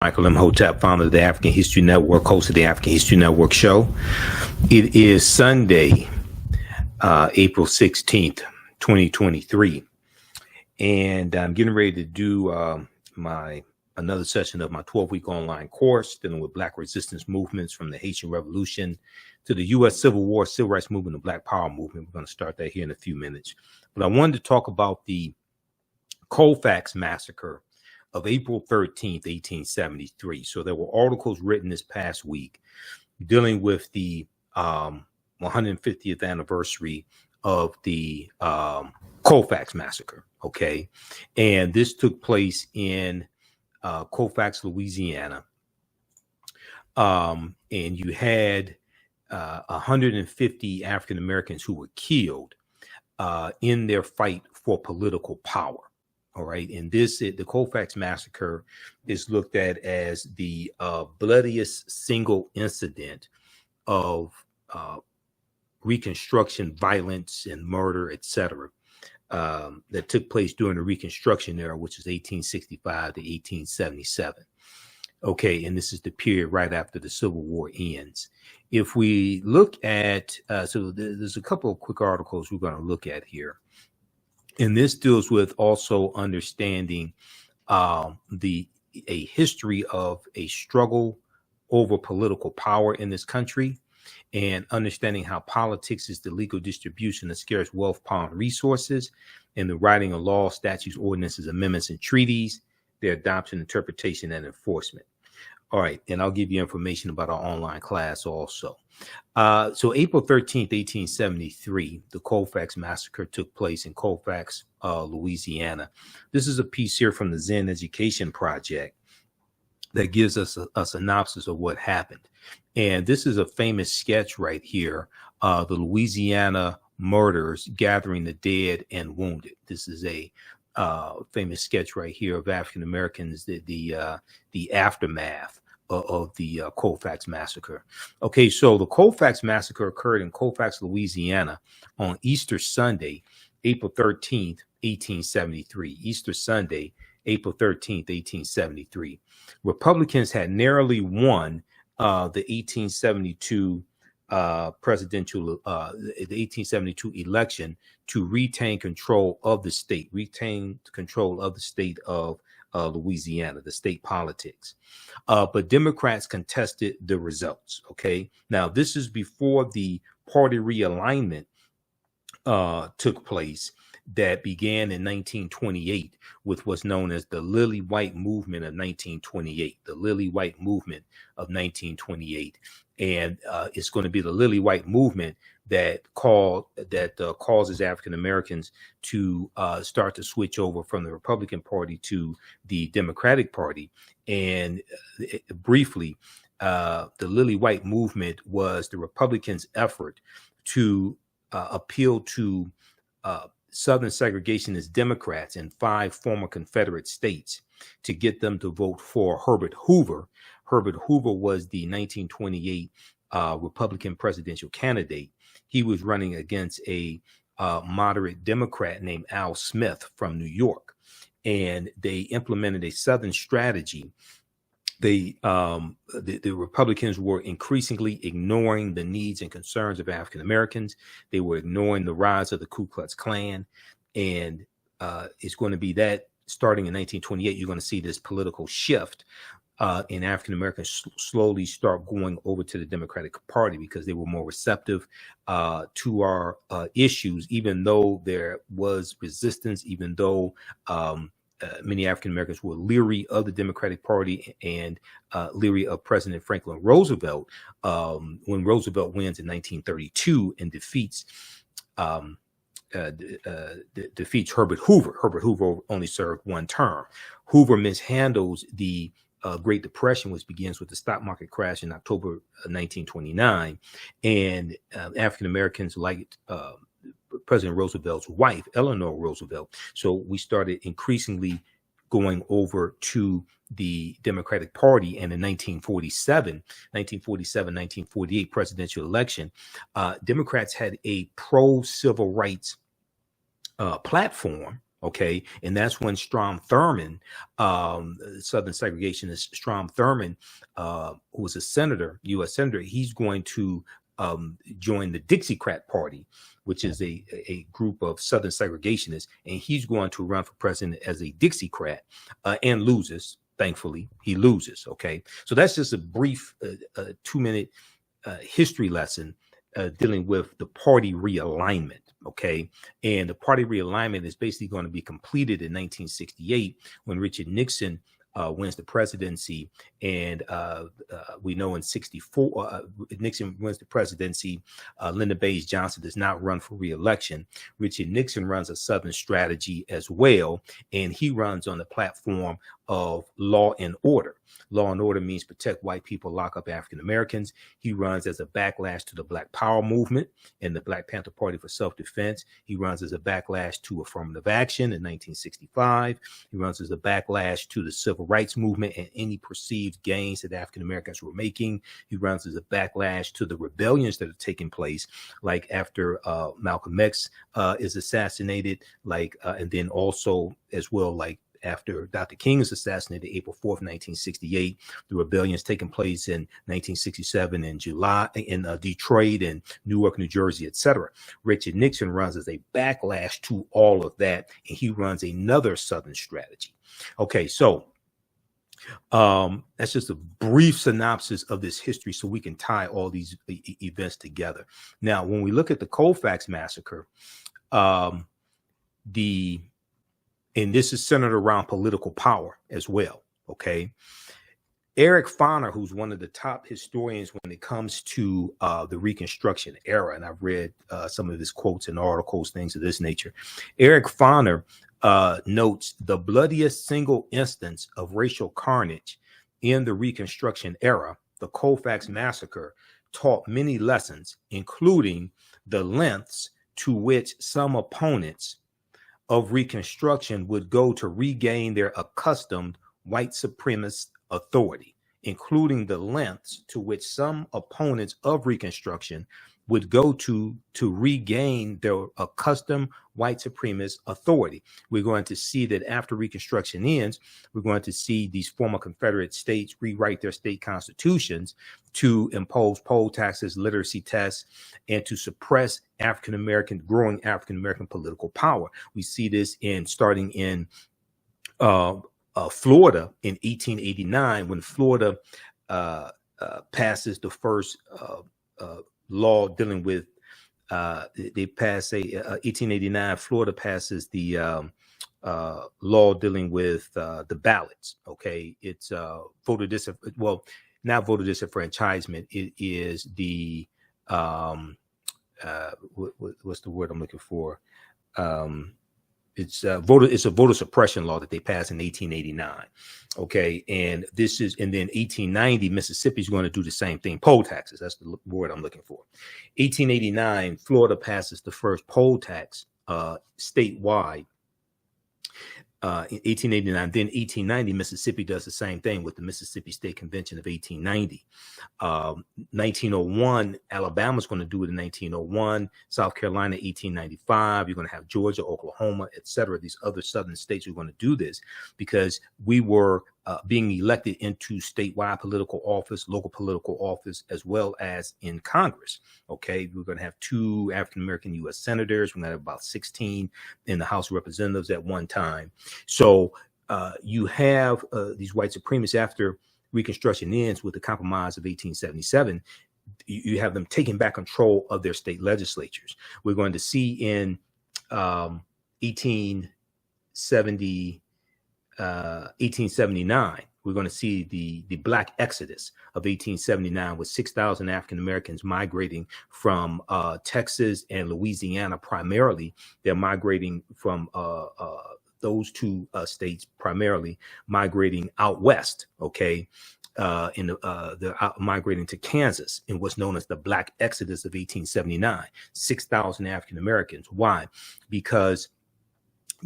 Michael Imhotep, founder of the African History Network, host of the African History Network show. It is Sunday, April 16th, 2023. And I'm getting ready to do another session of my 12-week online course dealing with Black resistance movements from the Haitian Revolution to the U.S. Civil War, Civil Rights Movement, and Black Power Movement. We're going to start that here in a few minutes. But I wanted to talk about the Colfax Massacre of April 13th, 1873. So there were articles written this past week dealing with the 150th anniversary of the Colfax Massacre, okay? And this took place in Colfax, Louisiana. And you had 150 African Americans who were killed in their fight for political power. All right. And the Colfax Massacre is looked at as the bloodiest single incident of Reconstruction violence and murder, etc., that took place during the Reconstruction Era, which is 1865 to 1877. Okay. And this is the period right after the Civil War ends. If we look at, so there's a couple of quick articles we're going to look at here. And this deals with also understanding a history of a struggle over political power in this country, and understanding how politics is the legal distribution of scarce wealth, power, and resources, and the writing of laws, statutes, ordinances, amendments, and treaties, their adoption, interpretation, and enforcement. All right, and I'll give you information about our online class also. So April 13th, 1873, the Colfax Massacre took place in Colfax, Louisiana. This is a piece here from the Zen Education Project that gives us a synopsis of what happened. And this is a famous sketch right here, the Louisiana murders gathering the dead and wounded. This is a famous sketch right here of African Americans, the aftermath of the Colfax Massacre. Okay, so the Colfax Massacre occurred in Colfax, Louisiana on Easter Sunday, April 13th, 1873. Easter Sunday, April 13th, 1873. Republicans had narrowly won the 1872 presidential, the 1872 election to retain control of the state of Louisiana, the state politics. But Democrats contested the results. Okay. Now, this is before the party realignment took place that began in 1928 with what's known as the Lily White Movement of 1928, the Lily White Movement of 1928. And it's going to be the Lily White Movement that causes African Americans to start to switch over from the Republican Party to the Democratic Party. And briefly, the Lily White Movement was the Republicans' effort to appeal to Southern segregationist Democrats in 5 former Confederate states to get them to vote for Herbert Hoover. Herbert Hoover was the 1928 Republican presidential candidate. He was running against a moderate Democrat named Al Smith from New York, and they implemented a Southern strategy. The Republicans were increasingly ignoring the needs and concerns of African Americans. They were ignoring the rise of the Ku Klux Klan, and it's going to be that starting in 1928, you're going to see this political shift. And African Americans slowly start going over to the Democratic Party because they were more receptive to our issues, even though there was resistance, even though many African Americans were leery of the Democratic Party and leery of President Franklin Roosevelt. When Roosevelt wins in 1932 and defeats Herbert Hoover. Herbert Hoover only served 1 term. Hoover mishandles the Great Depression, which begins with the stock market crash in October 1929, and African Americans liked President Roosevelt's wife, Eleanor Roosevelt. So we started increasingly going over to the Democratic Party. And in 1948 presidential election, Democrats had a pro-civil rights platform, Okay, and that's when Strom Thurmond, Southern segregationist Strom Thurmond, who was a senator, U.S. senator, he's going to join the Dixiecrat Party, which is a group of Southern segregationists, and he's going to run for president as a Dixiecrat and loses. Thankfully, he loses. Okay, so that's just a brief 2-minute history lesson dealing with the party realignment. Okay, and the party realignment is basically going to be completed in 1968 when Richard Nixon wins the presidency, and we know in 64 Nixon wins the presidency. Lyndon Baines Johnson does not run for re-election. Richard Nixon runs a Southern strategy as well, and he runs on the platform of law and order. Law and order means protect white people, lock up African Americans. He runs as a backlash to the Black Power movement and the Black Panther Party for self-defense. He runs as a backlash to affirmative action in 1965. He runs as a backlash to the civil rights movement and any perceived gains that African Americans were making. He runs as a backlash to the rebellions that are taking place, like after Malcolm X is assassinated, and then also as well, like after Dr. King is assassinated April 4th, 1968, the rebellions taking place in 1967 in July in Detroit and Newark, New Jersey, etc. Richard Nixon runs as a backlash to all of that, and he runs another Southern strategy. Okay, so that's just a brief synopsis of this history so we can tie all these events together. Now, when we look at the Colfax Massacre, and this is centered around political power as well, okay? Eric Foner, who's one of the top historians when it comes to the Reconstruction era, and I've read some of his quotes and articles, things of this nature. Eric Foner notes the bloodiest single instance of racial carnage in the Reconstruction era, the Colfax Massacre, taught many lessons, including the lengths to which some opponents of Reconstruction would go to regain their accustomed white supremacist authority, including the lengths to which some opponents of Reconstruction would go to regain their accustomed white supremacist authority. We're going to see that after Reconstruction ends, we're going to see these former Confederate states rewrite their state constitutions to impose poll taxes, literacy tests, and to suppress growing African-American political power. We see this starting in Florida in 1889, when Florida passes the first law dealing with, they pass 1889, Florida passes the law dealing with the ballots. Okay, it's not voter disenfranchisement. It is the what's the word I'm looking for? It's a voter suppression law that they passed in 1889. Okay, and then 1890, Mississippi is going to do the same thing. Poll taxes, that's the word I'm looking for. 1889, Florida passes the first poll tax statewide. In 1889, then 1890, Mississippi does the same thing with the Mississippi State Convention of 1890. 1901, Alabama's going to do it in 1901. South Carolina, 1895. You're going to have Georgia, Oklahoma, etc. These other southern states are going to do this because we were being elected into statewide political office, local political office, as well as in Congress. Okay, we're going to have 2 African-American U.S. senators. We're going to have about 16 in the House of Representatives at one time. So you have these white supremacists after Reconstruction ends with the Compromise of 1877. You have them taking back control of their state legislatures. We're going to see in 1879, we're going to see the Black Exodus of 1879 with 6,000 African Americans migrating from Texas and Louisiana primarily. They're migrating from those 2 states primarily, migrating out west. Okay. They're migrating to Kansas in what's known as the Black Exodus of 1879, 6,000 African Americans. Why? Because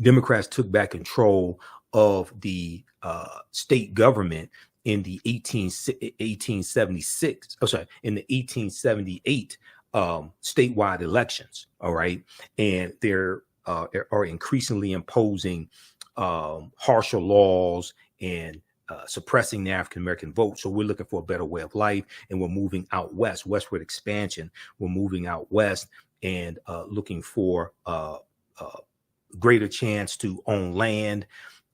Democrats took back control of the state government in the 1878 statewide elections. All right. And they're are increasingly imposing harsher laws and suppressing the African American vote. So we're looking for a better way of life, and we're moving out west, westward expansion. We're moving out west and looking for greater chance to own land,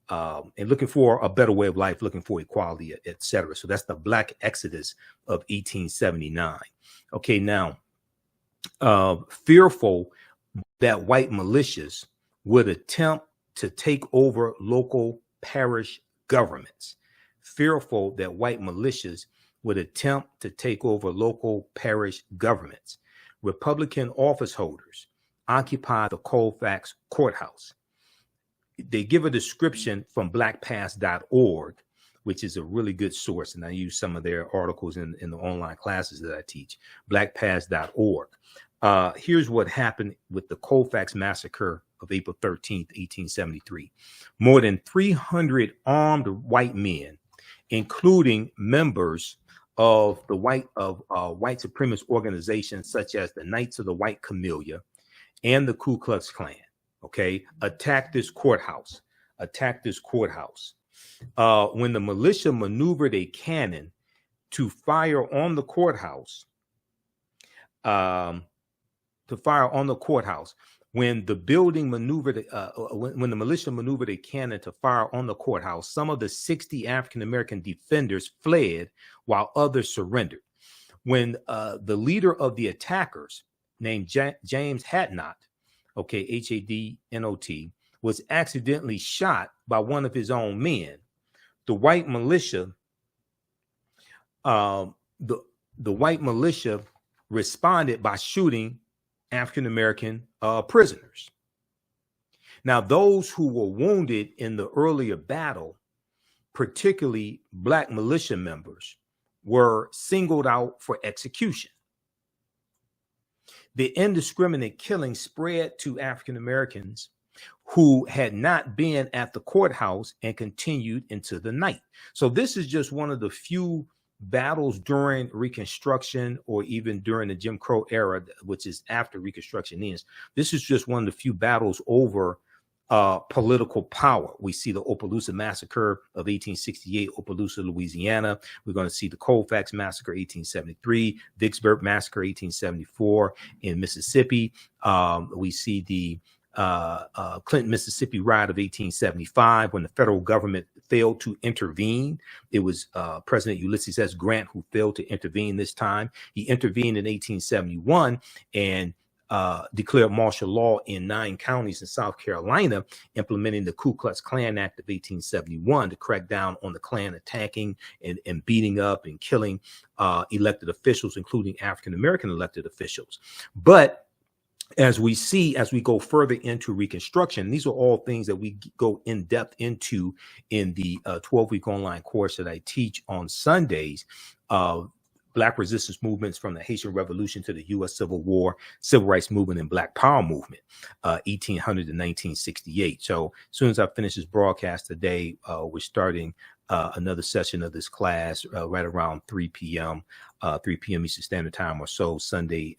and looking for a better way of life, looking for equality, etc. So that's the Black Exodus of 1879. Okay, now, fearful that white militias would attempt to take over local parish governments, fearful that white militias would attempt to take over local parish governments, Republican office holders occupied the Colfax courthouse. They give a description from blackpast.org, which is a really good source, and I use some of their articles in the online classes that I teach, blackpast.org. Here's what happened with the Colfax Massacre of April 13th, 1873. More than 300 armed white men, including members of the white supremacist organizations such as the Knights of the White Camellia and the Ku Klux Klan, okay, attacked this courthouse. When the militia maneuvered a cannon to fire on the courthouse, when the building maneuvered, when the militia maneuvered a cannon to fire on the courthouse, some of the 60 African-American defenders fled while others surrendered. When the leader of the attackers, named James Hadnot, okay, Hadnot, was accidentally shot by one of his own men, the white militia, the white militia responded by shooting African-American prisoners. Now, those who were wounded in the earlier battle, particularly Black militia members, were singled out for execution. The indiscriminate killing spread to African-Americans who had not been at the courthouse and continued into the night. So this is just one of the few battles during Reconstruction, or even during the Jim Crow era, which is after Reconstruction ends. This is just one of the few battles over political power. We see the Opelousas Massacre of 1868, Opelousas, Louisiana. We're going to see the Colfax Massacre, 1873, Vicksburg Massacre, 1874 in Mississippi. We see the Clinton, Mississippi riot of 1875, when the federal government failed to intervene. It was President Ulysses S. Grant who failed to intervene this time. He intervened in 1871 and declared martial law in 9 counties in South Carolina, implementing the Ku Klux Klan Act of 1871 to crack down on the Klan attacking and beating up and killing elected officials, including African-American elected officials. But as we see, as we go further into Reconstruction, these are all things that we go in depth into in the 12-week online course that I teach on Sundays. Black resistance movements from the Haitian Revolution to the U.S. Civil War, Civil Rights Movement, and Black Power Movement, 1800 to 1968. So as soon as I finish this broadcast today, we're starting another session of this class right around 3 p.m. Eastern Standard Time or so, Sunday,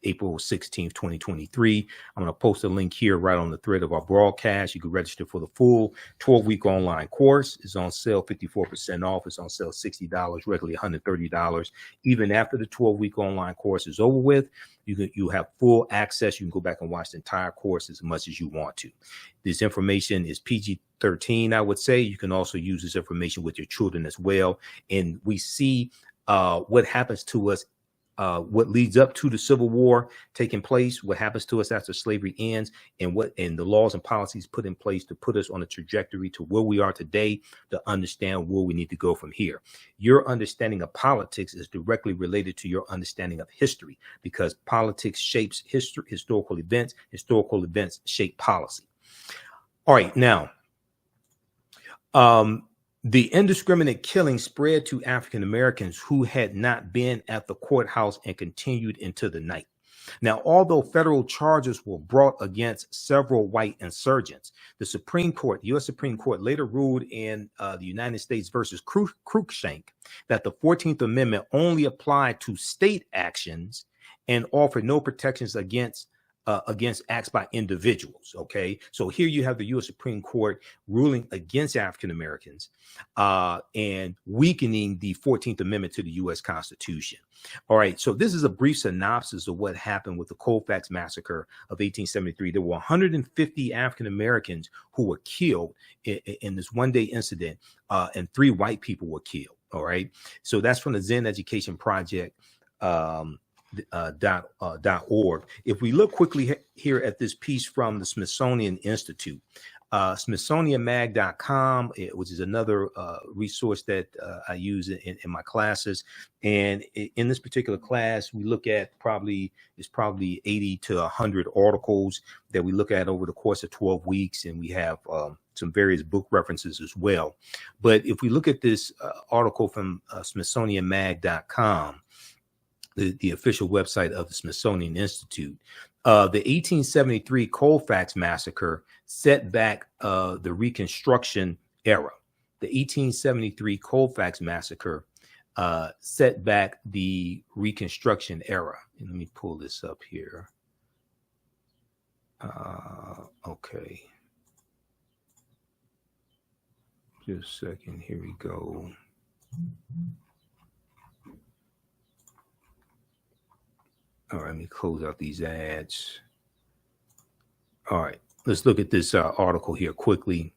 April 16th, 2023. I'm going to post a link here right on the thread of our broadcast. You can register for the full 12-week online course. It's on sale 54% off. It's on sale $60, regularly $130. Even after the 12-week online course is over with, you have full access. You can go back and watch the entire course as much as you want to. This information is PG-13, I would say. You can also use this information with your children as well. And we see what happens to us, what leads up to the Civil War taking place, what happens to us after slavery ends, and the laws and policies put in place to put us on a trajectory to where we are today, to understand where we need to go from here. Your understanding of politics is directly related to your understanding of history, because politics shapes history, historical events shape policy. All right, now, the indiscriminate killing spread to African Americans who had not been at the courthouse and continued into the night. Now, although federal charges were brought against several white insurgents, the Supreme Court, U.S. Supreme Court, later ruled in the United States versus Cruikshank that the 14th Amendment only applied to state actions and offered no protections against against acts by individuals. Okay, so here you have the U.S. Supreme Court ruling against African Americans and weakening the 14th Amendment to the U.S. Constitution. All right, so this is a brief synopsis of what happened with the Colfax Massacre of 1873. There were 150 African Americans who were killed in this one-day incident, and 3 white people were killed. All right, so that's from the Zen Education Project. .org. If we look quickly here at this piece from the Smithsonian Institute, smithsonianmag.com, which is another resource that I use in my classes. And in this particular class, we look at probably 80 to 100 articles that we look at over the course of 12 weeks. And we have some various book references as well. But if we look at this article from smithsonianmag.com, the official website of the Smithsonian Institute, the 1873 Colfax Massacre set back the Reconstruction Era. The 1873 Colfax Massacre set back the Reconstruction Era. And let me pull this up here. Okay. Just a second. Here we go. All right, let me close out these ads. All right, let's look at this article here quickly.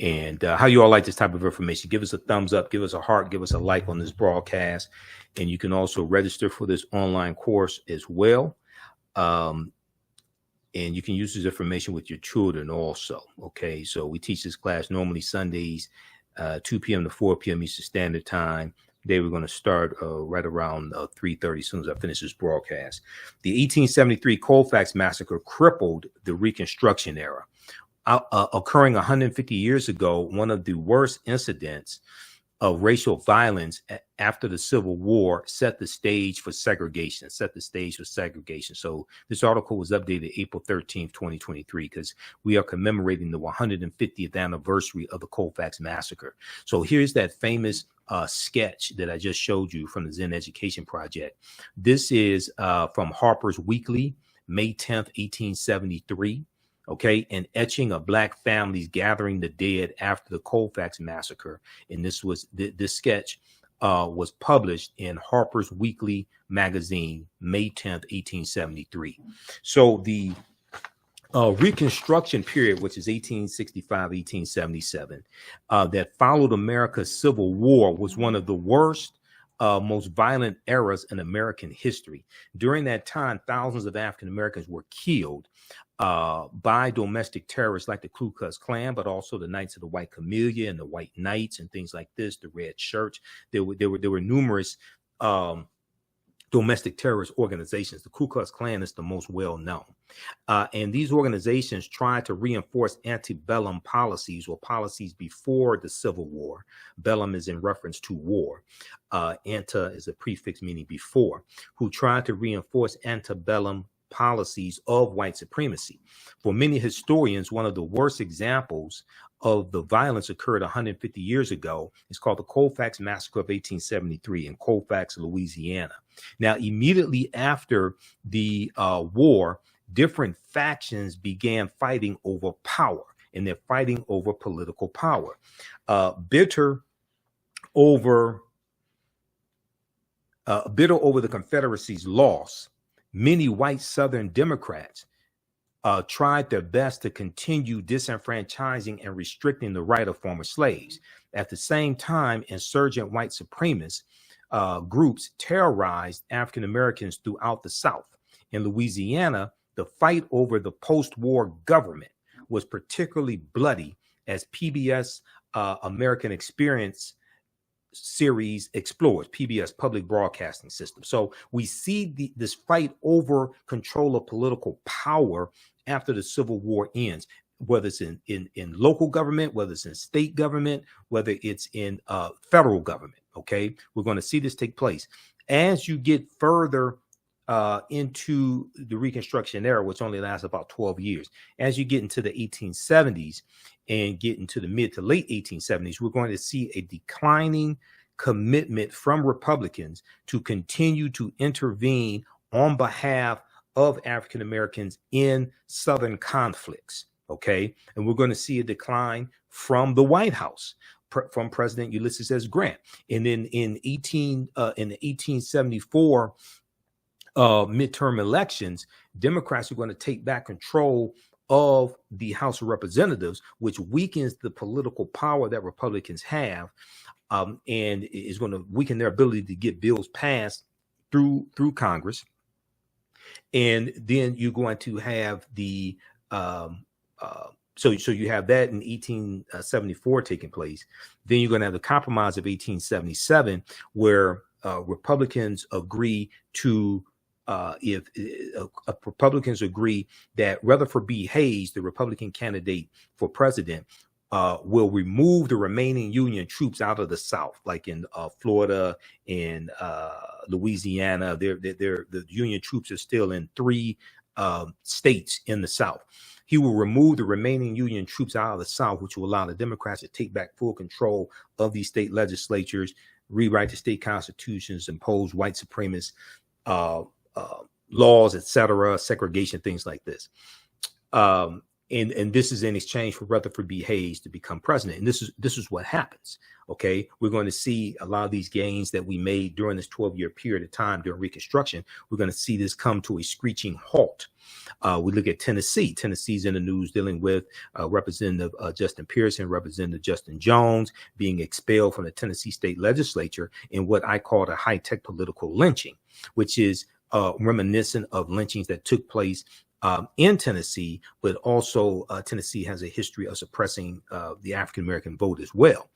And how you all like this type of information. Give us a thumbs up, give us a heart, give us a like on this broadcast. And you can also register for this online course as well. And you can use this information with your children also. Okay, so we teach this class normally Sundays, 2 p.m. to 4 p.m. Eastern Standard Time. Today we're going to start right around 3:30 as soon as I finish this broadcast. The 1873 Colfax Massacre crippled the Reconstruction Era. Occurring 150 years ago, one of the worst incidents of racial violence after the Civil War set the stage for segregation, So this article was updated April 13th, 2023, because we are commemorating the 150th anniversary of the Colfax Massacre. So here's that famous sketch that I just showed you from the Zen Education Project. This is from Harper's Weekly, May 10th, 1873. Okay, an etching of Black families gathering the dead after the Colfax Massacre. And this sketch was published in Harper's Weekly magazine, May 10th, 1873. So the Reconstruction period, which is 1865, 1877, that followed America's Civil War, was one of the worst, most violent eras in American history. During that time, thousands of African Americans were killed by domestic terrorists like the Ku Klux Klan, but also the Knights of the White Camellia and the White Knights and things like this, the Red Shirts. There were numerous domestic terrorist organizations. The Ku Klux Klan is the most well known. And these organizations tried to reinforce antebellum policies, or policies before the Civil War. Bellum is in reference to war. Ante is a prefix meaning before, who tried to reinforce antebellum policies of white supremacy. For many historians, one of the worst examples of the violence occurred 150 years ago. It's called the Colfax Massacre of 1873 in Colfax, Louisiana. Now, immediately after the war, different factions began fighting over power, and they're fighting over political power. Bitter over the Confederacy's loss, many white Southern Democrats tried their best to continue disenfranchising and restricting the right of former slaves. At the same time, insurgent white supremacist groups terrorized African Americans throughout the South. In Louisiana, the fight over the post-war government was particularly bloody, as PBS American Experience series explores, PBS Public Broadcasting System. So we see this fight over control of political power after the Civil War ends, whether it's in local government, whether it's in state government, whether it's in federal government. Okay, we're going to see this take place as you get further into the Reconstruction Era, which only lasts about 12 years. As you get into the 1870s and get into the mid to late 1870s, we're going to see a declining commitment from Republicans to continue to intervene on behalf of African Americans in Southern conflicts. Okay, and we're going to see a decline from the White House, from President Ulysses S. Grant, and then in the 1874 midterm elections, Democrats are going to take back control of the House of Representatives, which weakens the political power that Republicans have, and is going to weaken their ability to get bills passed through Congress. And then you're going to have the so you have that in 1874 taking place. Then you're going to have the Compromise of 1877, where Republicans agree to if Republicans agree that Rutherford B. Hayes, the Republican candidate for president, will remove the remaining Union troops out of the South, like in Florida and Louisiana. The Union troops are still in 3 states in the South. He will remove the remaining Union troops out of the South, which will allow the Democrats to take back full control of these state legislatures, rewrite the state constitutions, impose white supremacist laws, etc., segregation, things like this. And this is in exchange for Rutherford B. Hayes to become president. And this is what happens. Okay, we're going to see a lot of these gains that we made during this 12-year period of time during Reconstruction. We're going to see this come to a screeching halt. We look at Tennessee. Tennessee's in the news dealing with Representative Justin Pearson, Representative Justin Jones being expelled from the Tennessee state legislature in what I call a high-tech political lynching, which is reminiscent of lynchings that took place in Tennessee, but also Tennessee has a history of suppressing the African-American vote as well.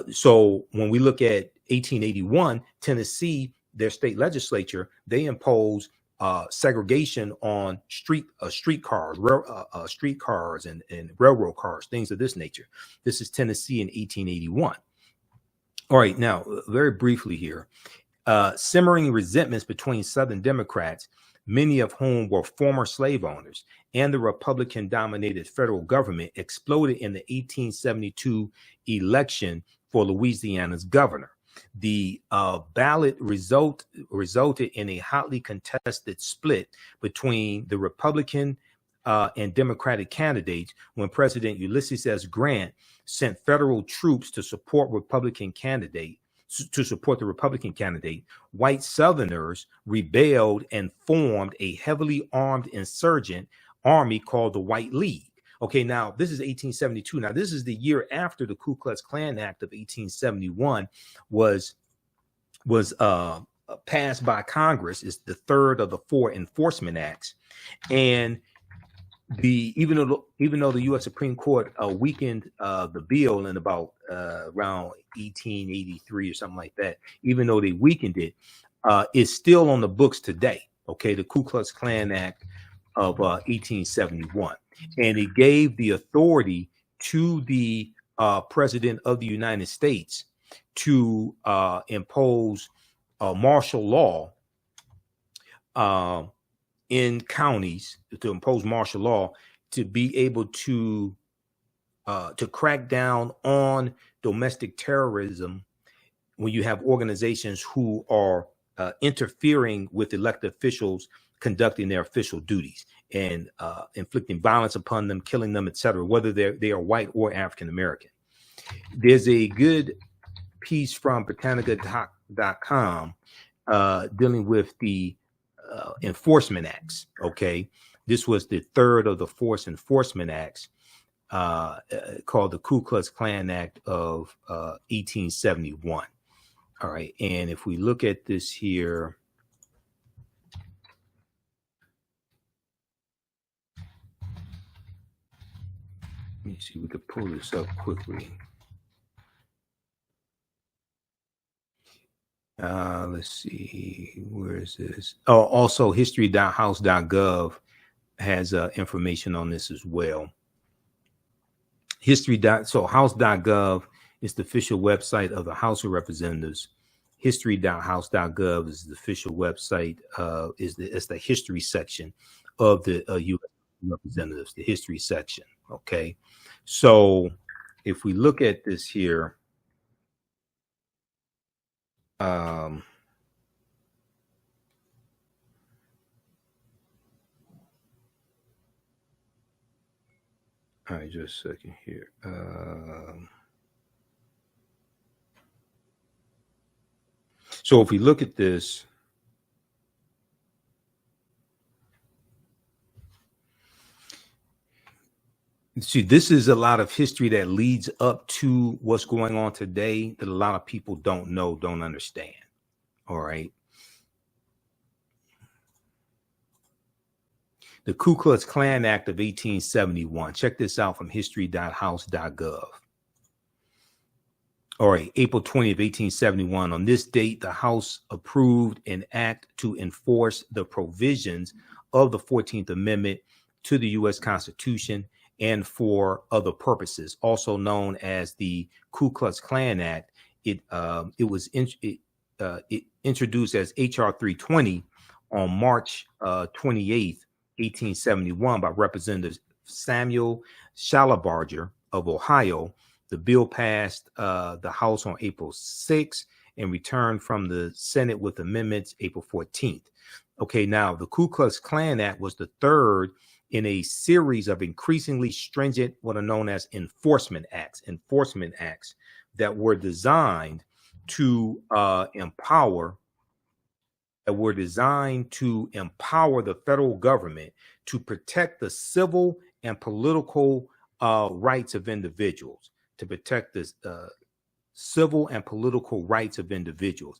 So when we look at 1881, Tennessee, their state legislature, they impose segregation on streetcars and railroad cars, things of this nature. This is Tennessee in 1881. All right, now, very briefly here, simmering resentments between Southern Democrats, many of whom were former slave owners, and the Republican-dominated federal government exploded in the 1872 election for Louisiana's governor. The ballot resulted in a hotly contested split between the Republican and Democratic candidates when President Ulysses S. Grant sent federal troops to support the Republican candidate. White Southerners rebelled and formed a heavily armed insurgent army called the White League. Okay, now this is 1872. Now this is the year after the Ku Klux Klan Act of 1871 was passed by Congress. It's the third of the 4 enforcement acts, and even though the U.S. Supreme Court weakened the bill in about around 1883 or something like that, even though they weakened it, it's still on the books today. Okay, the Ku Klux Klan Act of 1871, and it gave the authority to the President of the United States to impose martial law in counties, to impose martial law, to be able to crack down on domestic terrorism when you have organizations who are interfering with elected officials conducting their official duties and inflicting violence upon them, killing them, etc., whether they are white or African American. There's a good piece from Britannica.com dealing with the enforcement acts. Okay, this was the third of the 4 enforcement acts called the Ku Klux Klan Act of 1871. All right, and if we look at this here, let me see, we could pull this up quickly. Let's see, where is this? Oh, also history.house.gov has information on this as well. So house.gov is the official website of the House of Representatives. History.house.gov is the official website. It's the history section of the U.S. Representatives, the history section. Okay, so if we look at this here, All right, just a second here. So if we look at this, see, this is a lot of history that leads up to what's going on today that a lot of people don't know, don't understand. All right. The Ku Klux Klan Act of 1871. Check this out from history.house.gov. All right, April 20th, 1871. On this date, the House approved an act to enforce the provisions of the 14th Amendment to the U.S. Constitution and for other purposes, also known as the Ku Klux Klan Act. It was introduced as H.R. 320 on March 28th, 1871 by Representative Samuel Shalabarger of Ohio. The bill passed the House on April 6th and returned from the Senate with amendments April 14th. Okay, now the Ku Klux Klan Act was the third in a series of increasingly stringent, what are known as enforcement acts that were designed to empower the federal government to protect the civil and political rights of individuals,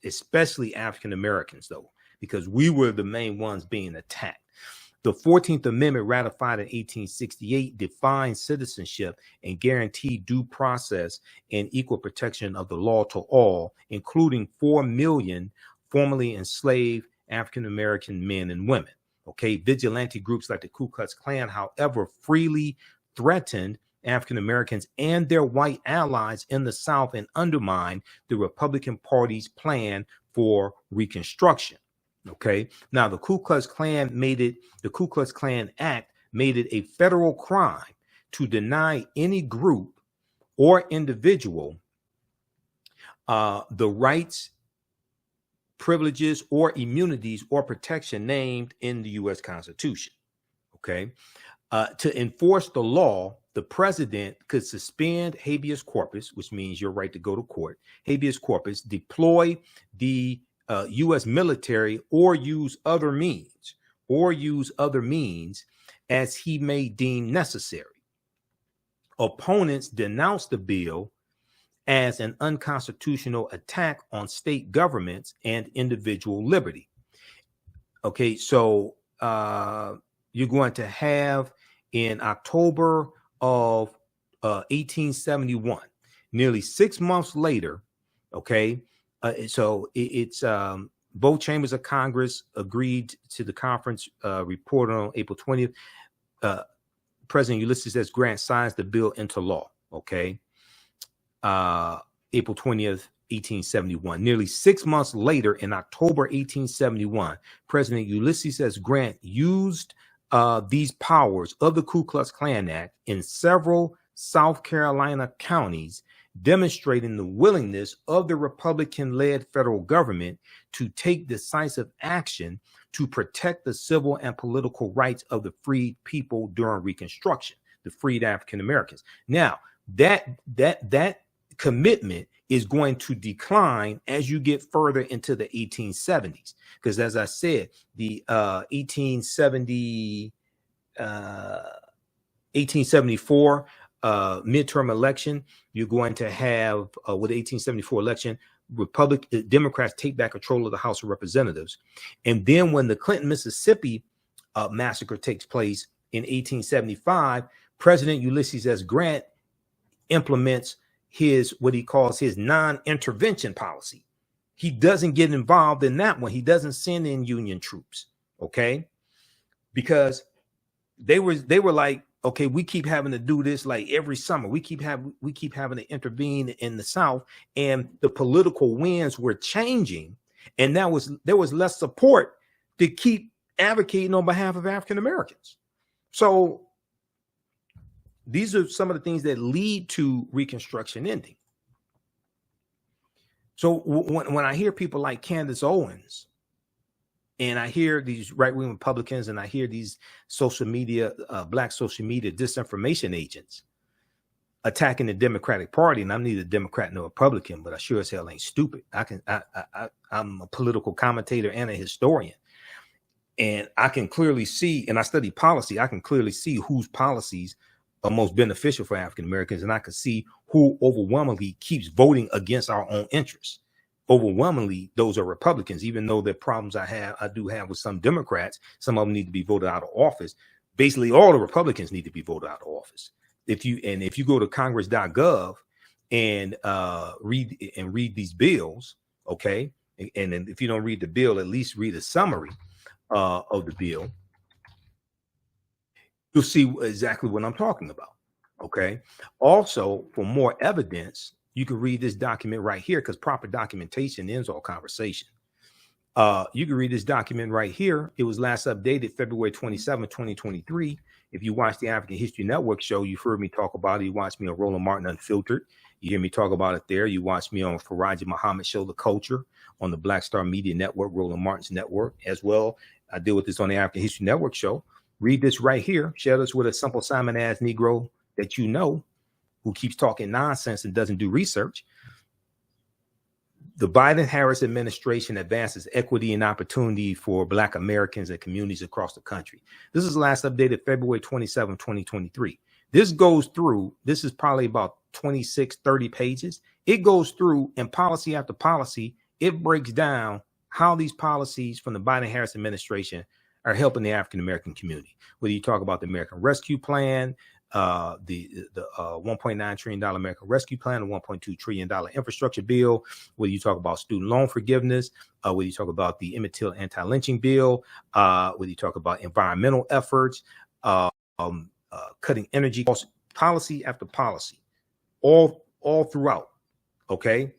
especially African Americans, though, because we were the main ones being attacked. The 14th Amendment, ratified in 1868, defined citizenship and guaranteed due process and equal protection of the law to all, including 4 million formerly enslaved African American men and women. Okay, vigilante groups like the Ku Klux Klan, however, freely threatened African Americans and their white allies in the South and undermined the Republican Party's plan for Reconstruction. Okay, now the Ku Klux Klan Act made it a federal crime to deny any group or individual the rights, privileges, or immunities or protection named in the U.S. Constitution. Okay, to enforce the law, the president could suspend habeas corpus, which means your right to go to court, habeas corpus, deploy the U.S. military, or use other means as he may deem necessary. Opponents denounced the bill as an unconstitutional attack on state governments and individual liberty. Okay, so you're going to have in October of 1871, nearly 6 months later, okay, it's both chambers of Congress agreed to the conference report on April 20th. President Ulysses S. Grant signs the bill into law. Okay, April 20th, 1871. Nearly 6 months later, in October 1871, President Ulysses S. Grant used these powers of the Ku Klux Klan Act in several South Carolina counties, demonstrating the willingness of the Republican-led federal government to take decisive action to protect the civil and political rights of the freed people during Reconstruction, the freed African Americans. Now, that commitment is going to decline as you get further into the 1870s, because as I said, the 1874 midterm election, you're going to have with the 1874 election, Democrats take back control of the House of Representatives. And then when the Clinton, Mississippi massacre takes place in 1875, President Ulysses S. Grant implements what he calls his non-intervention policy. He doesn't get involved in that one. He doesn't send in Union troops, okay? Because they were like, okay, we keep having to do this like every summer. We keep having to intervene in the South, and the political winds were changing, and there was less support to keep advocating on behalf of African Americans. So these are some of the things that lead to Reconstruction ending. So when I hear people like Candace Owens And I hear these right-wing Republicans, and I hear these social media, black social media disinformation agents attacking the Democratic Party. And I'm neither Democrat nor Republican, but I sure as hell ain't stupid. I'm a political commentator and a historian. And I can clearly see, and I study policy, I can clearly see whose policies are most beneficial for African Americans. And I can see who overwhelmingly keeps voting against our own interests. Overwhelmingly, those are Republicans, even though the problems I do have with some Democrats. Some of them need to be voted out of office. Basically, all the Republicans need to be voted out of office. If you go to congress.gov and read these bills, okay, and then if you don't read the bill, at least read a summary of the bill, you'll see exactly what I'm talking about. Okay. Also, for more evidence, you can read this document right here, because proper documentation ends all conversation. You can read this document right here. It was last updated February 27, 2023. If you watch the African History Network show, you've heard me talk about it. You watch me on Roland Martin Unfiltered. You hear me talk about it there. You watch me on Faraji Muhammad Show, The Culture, on the Black Star Media Network, Roland Martin's network as well. I deal with this on the African History Network show. Read this right here. Share this with a simple Simon ass Negro that you know who keeps talking nonsense and doesn't do research. The Biden-Harris administration advances equity and opportunity for Black Americans and communities across the country. This is last updated February 27, 2023. This goes through, this is probably about 26, 30 pages. It goes through, and policy after policy, it breaks down how these policies from the Biden-Harris administration are helping the African-American community. Whether you talk about the American Rescue Plan, the $1.9 trillion American Rescue Plan, the $1.2 trillion infrastructure bill, whether you talk about student loan forgiveness, whether you talk about the Emmett Till anti-lynching bill, whether you talk about environmental efforts, cutting energy costs, policy after policy, all throughout. Okay.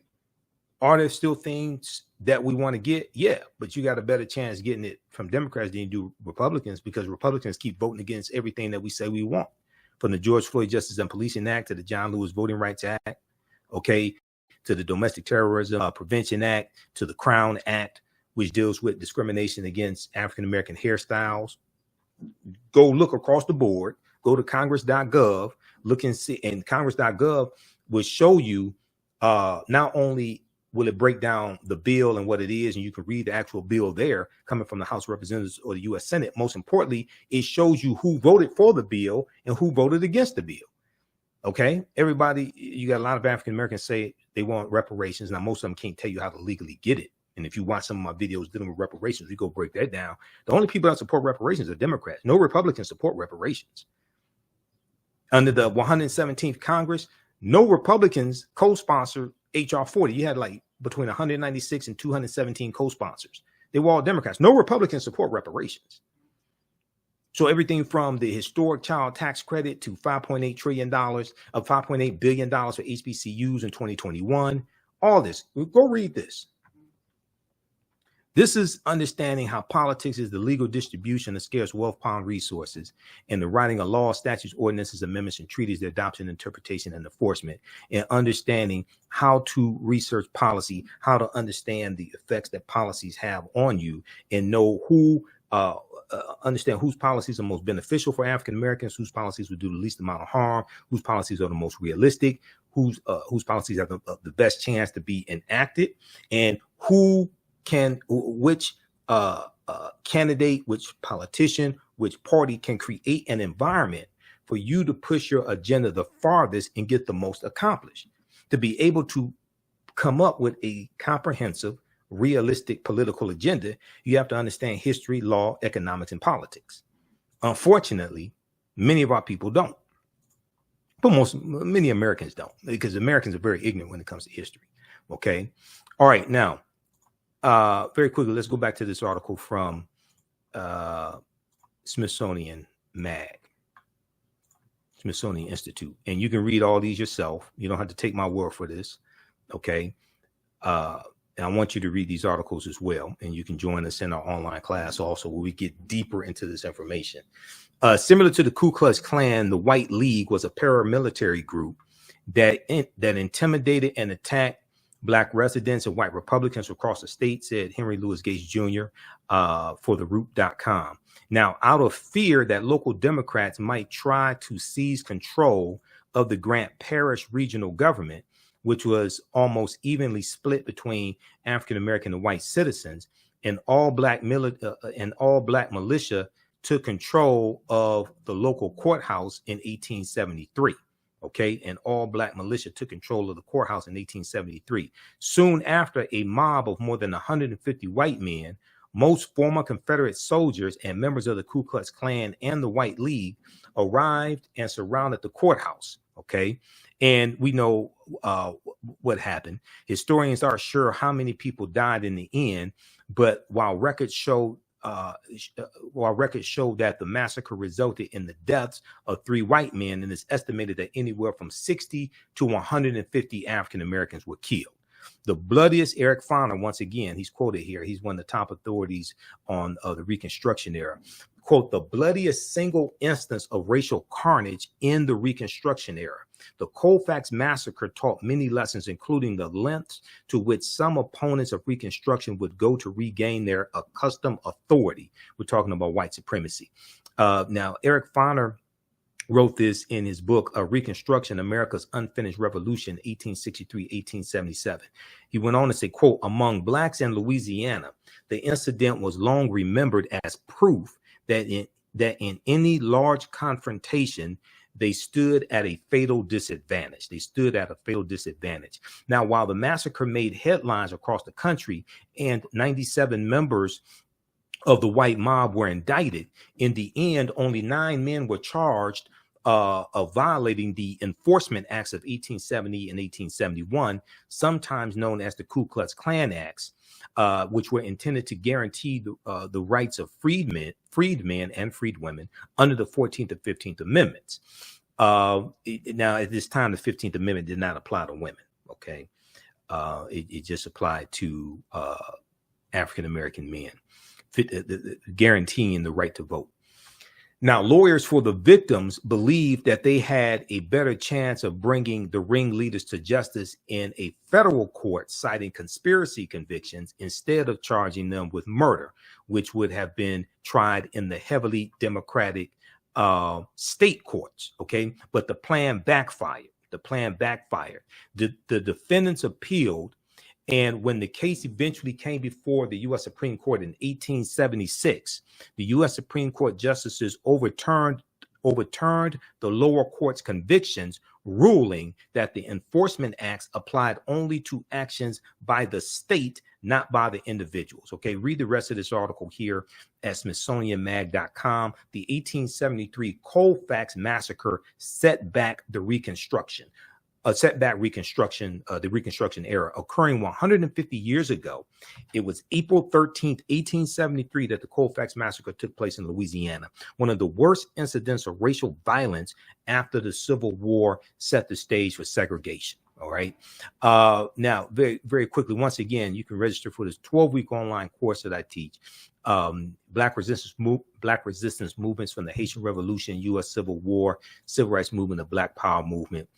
Are there still things that we want to get? Yeah, but you got a better chance getting it from Democrats than you do Republicans, because Republicans keep voting against everything that we say we want. From the George Floyd Justice and Policing Act to the John Lewis Voting Rights Act, okay, to the Domestic Terrorism Prevention Act, to the Crown Act, which deals with discrimination against African-American hairstyles. Go look across the board, go to congress.gov, look and see, and congress.gov will show you not only will it break down the bill and what it is, and you can read the actual bill there coming from the House of Representatives or the U.S. Senate. Most importantly, it shows you who voted for the bill and who voted against the bill. Okay, everybody, you got a lot of African Americans say they want reparations. Now, most of them can't tell you how to legally get it. And if you watch some of my videos dealing with reparations, we go break that down. The only people that support reparations are Democrats. No Republicans support reparations. Under the 117th Congress, no Republicans co-sponsored HR 40. You had like between 196 and 217 co-sponsors. They were all Democrats. No Republicans support reparations. So everything from the historic child tax credit to $5.8 trillion of $5.8 billion for HBCUs in 2021, all this, go read this. This is understanding how politics is the legal distribution of scarce wealth, power, resources, and the writing of laws, statutes, ordinances, amendments, and treaties, their adoption, interpretation, and enforcement, and understanding how to research policy, how to understand the effects that policies have on you, and know who, understand whose policies are most beneficial for African Americans, whose policies will do the least amount of harm, whose policies are the most realistic, whose policies have the best chance to be enacted, and which candidate, which politician, which party can create an environment for you to push your agenda the farthest and get the most accomplished. To be able to come up with a comprehensive, realistic political agenda, you have to understand history, law, economics, and politics. Unfortunately, many of our people don't. But many Americans don't, because Americans are very ignorant when it comes to history. Okay. All right. Now, very quickly, let's go back to this article from Smithsonian Institute, and you can read all these yourself. You don't have to take my word for this. Okay. And I want you to read these articles as well, and you can join us in our online class also, where we get deeper into this information. Similar to the Ku Klux Klan, the White League was a paramilitary group that intimidated and attacked Black residents and white Republicans across the state, said Henry Louis Gates Jr. For TheRoot.com. Now, out of fear that local Democrats might try to seize control of the Grant Parish regional government, which was almost evenly split between African American and white citizens, and all black militia took control of the local courthouse in 1873. Okay, and all black militia took control of the courthouse in 1873. Soon after, a mob of more than 150 white men, most former Confederate soldiers and members of the Ku Klux Klan and the White League, arrived and surrounded the courthouse. Okay, and we know what happened. Historians aren't sure how many people died in the end, but while records show that the massacre resulted in the deaths of 3 white men, and it's estimated that anywhere from 60 to 150 African Americans were killed. The bloodiest, Eric Foner, once again, he's quoted here. He's one of the top authorities on the Reconstruction era. Quote, the bloodiest single instance of racial carnage in the Reconstruction era. The Colfax Massacre taught many lessons, including the lengths to which some opponents of Reconstruction would go to regain their accustomed authority. We're talking about white supremacy. Now, Eric Foner wrote this in his book, Reconstruction, America's Unfinished Revolution, 1863-1877. He went on to say, quote, among blacks in Louisiana, the incident was long remembered as proof that in any large confrontation, they stood at a fatal disadvantage. Now, while the massacre made headlines across the country and 97 members of the white mob were indicted, in the end, only 9 men were charged of violating the Enforcement Acts of 1870 and 1871, sometimes known as the Ku Klux Klan Acts, which were intended to guarantee the rights of freedmen and freedwomen under the 14th and 15th Amendments. Now, at this time, the 15th Amendment did not apply to women. Okay, it just applied to African American men, guaranteeing the right to vote. Now, lawyers for the victims believed that they had a better chance of bringing the ringleaders to justice in a federal court, citing conspiracy convictions instead of charging them with murder, which would have been tried in the heavily Democratic state courts. Okay, but the plan backfired. The defendants appealed. And when the case eventually came before the U.S. Supreme Court in 1876, the U.S. Supreme Court justices overturned the lower court's convictions, ruling that the Enforcement Acts applied only to actions by the state, not by the individuals. Okay, read the rest of this article here at SmithsonianMag.com. The 1873 Colfax Massacre set back the Reconstruction. The Reconstruction era, occurring 150 years ago. It was April 13th, 1873, that the Colfax Massacre took place in Louisiana, one of the worst incidents of racial violence after the Civil War set the stage for segregation. All right. Now, very, very quickly, once again, you can register for this 12-week online course that I teach. Black resistance movements from the Haitian Revolution, U.S. Civil War, Civil Rights Movement, the Black Power movement.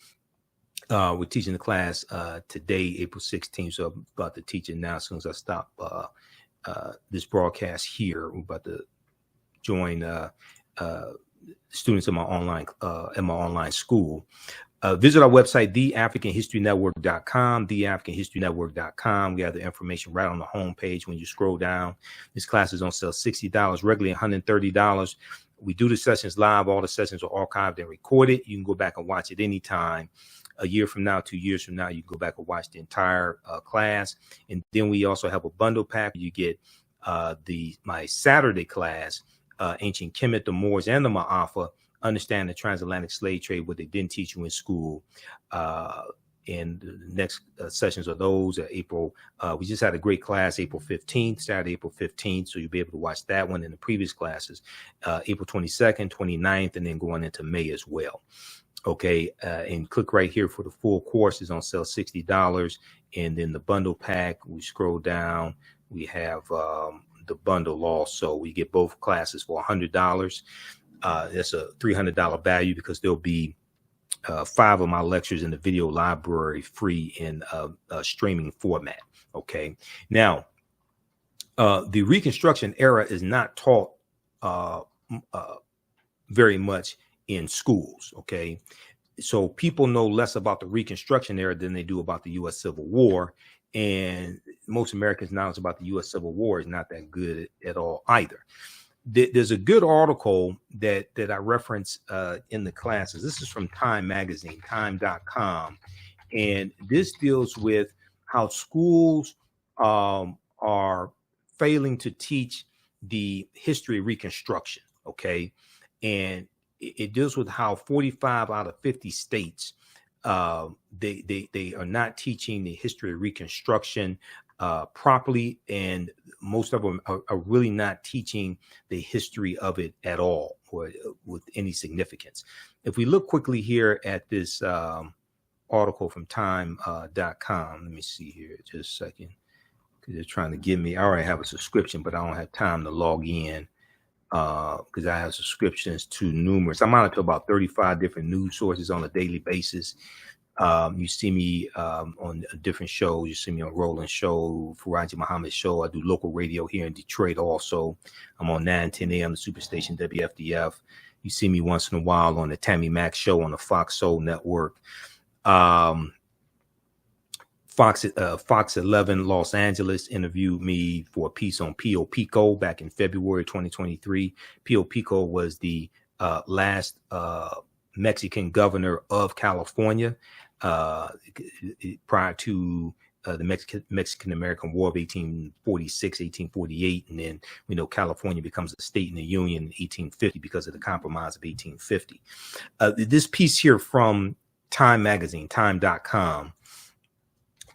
We're teaching the class today, April 16th. So I'm about to teach it now. As soon as I stop this broadcast here, we're about to join students in my online school. Visit our website, theafricanhistorynetwork.com, theafricanhistorynetwork.com. We have the information right on the homepage when you scroll down. This class is on sale $60, regularly $130. We do the sessions live. All the sessions are archived and recorded. You can go back and watch it anytime. A year from now, 2 years from now, you can go back and watch the entire class. And then we also have a bundle pack. You get my Saturday class, Ancient Kemet, the Moors, and the Ma'afa, Understand the Transatlantic Slave Trade, what they didn't teach you in school. And the next sessions of those are April. We just had a great class, April 15th, Saturday, April 15th. So you'll be able to watch that one in the previous classes, April 22nd, 29th, and then going into May as well. Okay, and click right here for the full course. Is on sale $60, and then the bundle pack. We scroll down. We have the bundle also. We get both classes for $100. That's a $300 value because there'll be 5 of my lectures in the video library, free in streaming format. Okay. Now, the Reconstruction era is not taught very much in schools. Okay. So people know less about the Reconstruction era than they do about the U.S. Civil War. And most Americans' knowledge about the U.S. Civil War is not that good at all either. There's a good article that I reference in the classes. This is from Time magazine, time.com. And this deals with how schools are failing to teach the history of Reconstruction. Okay. And it deals with how 45 out of 50 states, they are not teaching the history of Reconstruction properly, and most of them are really not teaching the history of it at all, or with any significance. If we look quickly here at this article from time.com, let me see here just a second, because they're trying to give me, I already have a subscription, but I don't have time to log in, because I have subscriptions to numerous. I'm on to about 35 different news sources on a daily basis. You see me on different shows. You see me on Roland Show, Faraji Muhammad Show. I do local radio here in Detroit also. I'm on 910 AM, the Superstation WFDF. You see me once in a while on the Tammy Mack Show on the Fox Soul Network. Fox 11 Los Angeles interviewed me for a piece on Pio Pico back in February 2023. Pio Pico was the last Mexican governor of California prior to the Mexican-American War of 1846, 1848. And then we know California becomes a state in the Union in 1850 because of the Compromise of 1850. This piece here from Time magazine, time.com.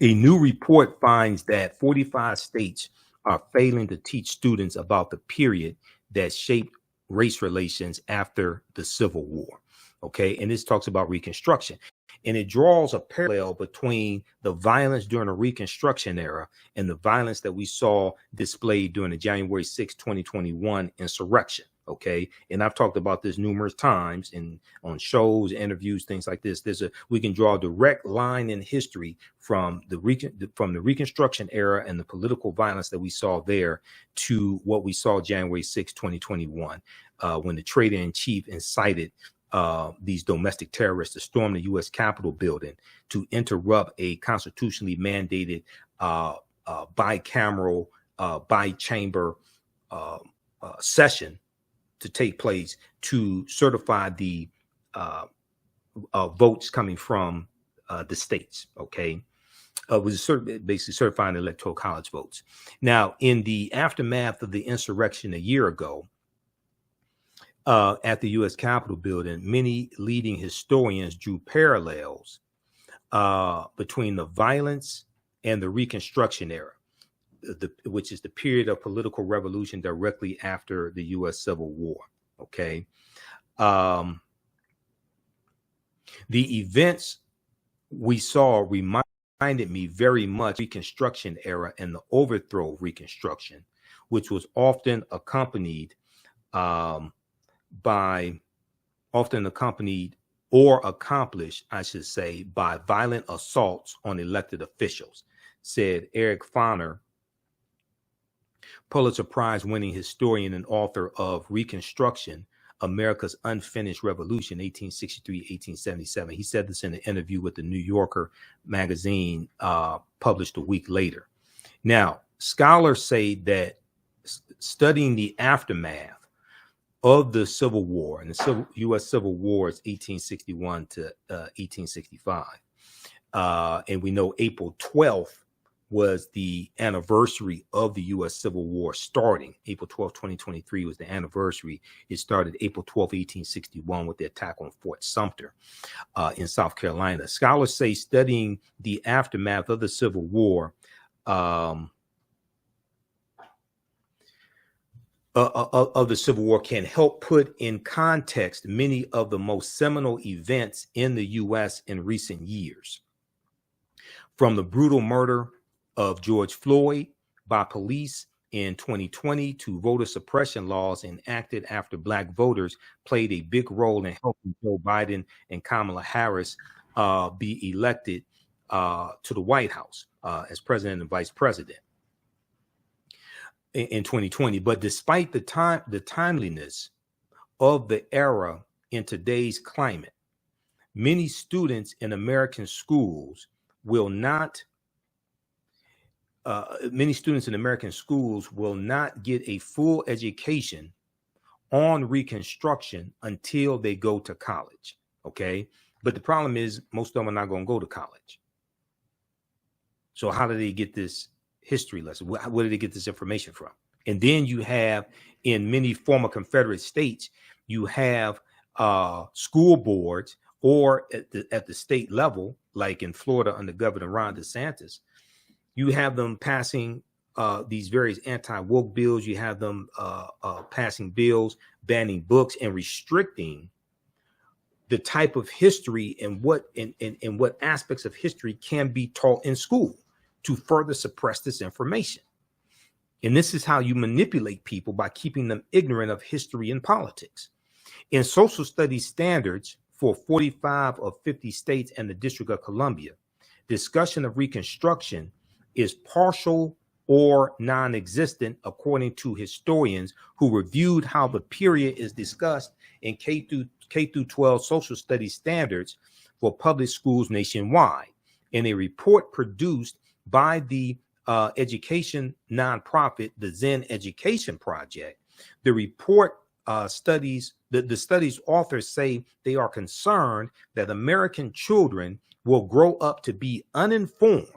A new report finds that 45 states are failing to teach students about the period that shaped race relations after the Civil War. Okay, and this talks about Reconstruction. And it draws a parallel between the violence during the Reconstruction era and the violence that we saw displayed during the January 6, 2021 insurrection. Okay, and I've talked about this numerous times on shows, interviews, things like this. We can draw a direct line in history from the Reconstruction era and the political violence that we saw there to what we saw January 6, 2021, when the traitor-in-chief incited these domestic terrorists to storm the U.S. Capitol building to interrupt a constitutionally mandated bicameral, bi-chamber session to take place to certify the votes coming from the states. Okay, was basically certifying the electoral college votes. Now, in the aftermath of the insurrection a year ago, at the U.S. Capitol building, many leading historians drew parallels between the violence and the Reconstruction era, which is the period of political revolution directly after the U.S. Civil War. Okay. The events we saw reminded me very much Reconstruction era and the overthrow of Reconstruction, which was often accompanied or accomplished, I should say, by violent assaults on elected officials, said Eric Foner, Pulitzer Prize winning historian and author of Reconstruction, America's Unfinished Revolution, 1863-1877. He said this in an interview with the New Yorker magazine, published a week later. Now, scholars say that studying the aftermath of the Civil War, and the U.S. Civil War is 1861 to 1865. And we know April 12th was the anniversary of the U.S. Civil War starting. April 12th, 2023 was the anniversary. It started April 12th, 1861 with the attack on Fort Sumter in South Carolina. Scholars say studying the aftermath of the Civil War can help put in context many of the most seminal events in the U.S. in recent years. From the brutal murder of George Floyd by police in 2020 to voter suppression laws enacted after Black voters played a big role in helping Joe Biden and Kamala Harris be elected to the White House as president and vice president in 2020. But despite the timeliness of the era in today's climate, many students in American schools will not get a full education on Reconstruction until they go to college. Okay. But the problem is most of them are not going to go to college. So how do they get this history lesson? Where do they get this information from? And then you have, in many former Confederate states, you have school boards, or at the state level, like in Florida under Governor Ron DeSantis, you have them passing these various anti-woke bills. You have them passing bills banning books and restricting the type of history and what aspects of history can be taught in school to further suppress this information. And this is how you manipulate people, by keeping them ignorant of history and politics. In social studies standards for 45 of 50 states and the District of Columbia, discussion of Reconstruction is partial or non-existent, according to historians who reviewed how the period is discussed in K through 12 social studies standards for public schools nationwide. In a report produced by the education nonprofit, the Zen Education Project, the report studies, the study's authors say they are concerned that American children will grow up to be uninformed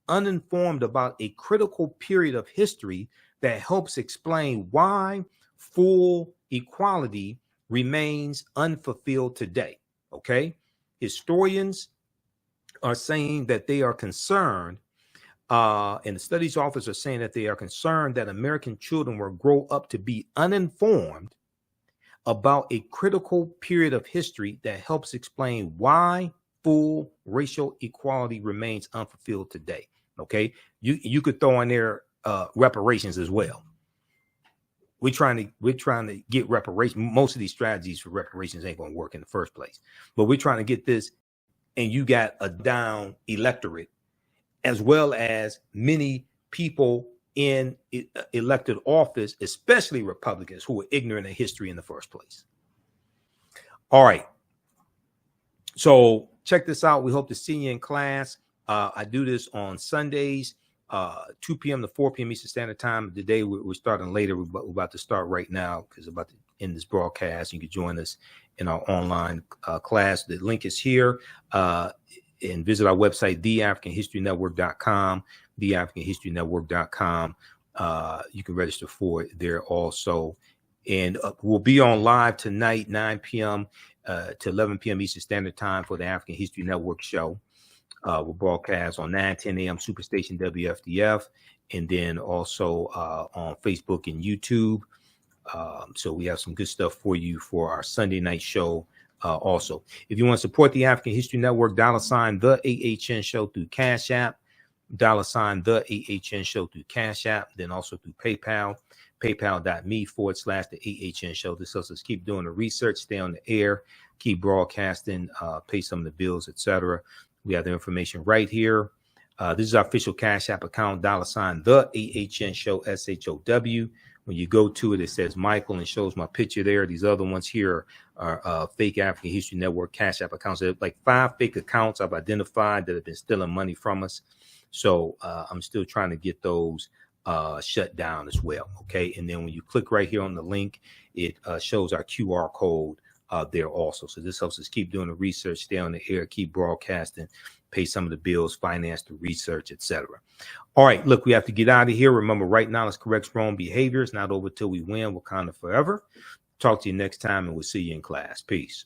about a critical period of history that helps explain why full equality remains unfulfilled today. Okay. Historians are saying that they are concerned, and the studies authors are saying that they are concerned that American children will grow up to be uninformed about a critical period of history that helps explain why full racial equality remains unfulfilled today. Okay, you could throw in there reparations as well. We're trying to get reparations. Most of these strategies for reparations ain't going to work in the first place, but we're trying to get this. And you got a down electorate, as well as many people in elected office, especially Republicans, who are ignorant of history in the first place. All right. So check this out. We hope to see you in class. I do this on Sundays, 2 p.m. to 4 p.m. Eastern Standard Time. Today we're starting later. We're about to start right now because we're about to end this broadcast. You can join us in our online class. The link is here. And visit our website, theafricanhistorynetwork.com, theafricanhistorynetwork.com. You can register for it there also. And we'll be on live tonight, 9 p.m. To 11 p.m. Eastern Standard Time for the African History Network show. We'll broadcast on 9:10 a.m. Superstation WFDF, and then also on Facebook and YouTube. So we have some good stuff for you for our Sunday night show. Also, if you want to support the African History Network, $, the AHN show through Cash App, $, the AHN show through Cash App, then also through PayPal, paypal.me/the AHN show. This helps us keep doing the research, stay on the air, keep broadcasting, pay some of the bills, etc. We have the information right here. This is our official Cash App account, $, the AHN show, SHOW. When you go to it, it says Michael and shows my picture there. These other ones here are fake African History Network Cash App accounts. There are like 5 fake accounts I've identified that have been stealing money from us. So I'm still trying to get those shut down as well. Okay. And then when you click right here on the link, it shows our QR code there also. So this helps us keep doing the research, stay on the air, keep broadcasting, pay some of the bills, finance the research, etc. All right, look, we have to get out of here. Remember, right knowledge corrects wrong behavior. It's not over till we win. Wakanda forever. Talk to you next time, and we'll see you in class. Peace.